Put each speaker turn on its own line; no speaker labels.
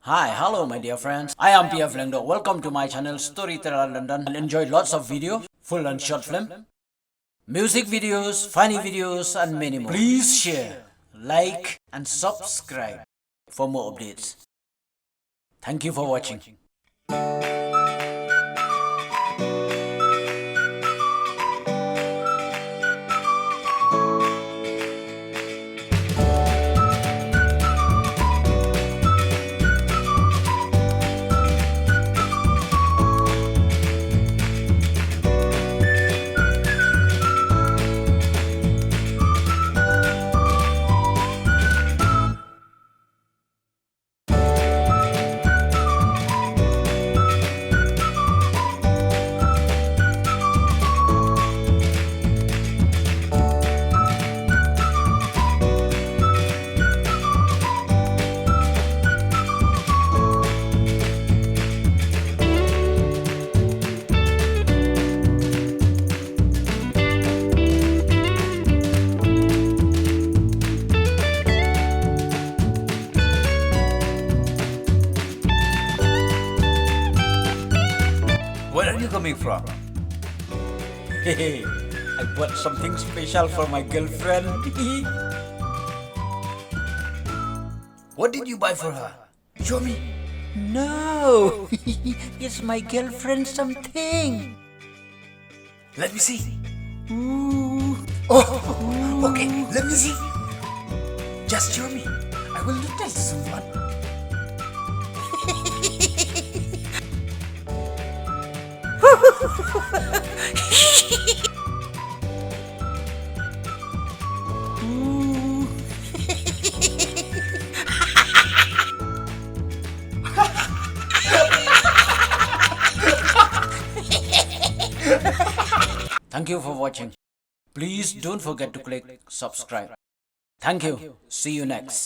Hi, hello my dear friends. I am PF Lyndon. Welcome to my channel Storyteller London. I'll enjoy lots of video, full and short film, music videos, funny videos and many more. Please share, like and subscribe for more updates. Thank you for watching.
Where are you coming from?
Hey, I bought something special for my girlfriend.
What did you buy for her? Show me.
No, it's my girlfriend something.
Let me see.
Ooh.
Oh, okay, let me see. Just show me. I will not tell someone.
Ooh. Thank you for watching. Please don't forget to click subscribe. Thank you. See you next.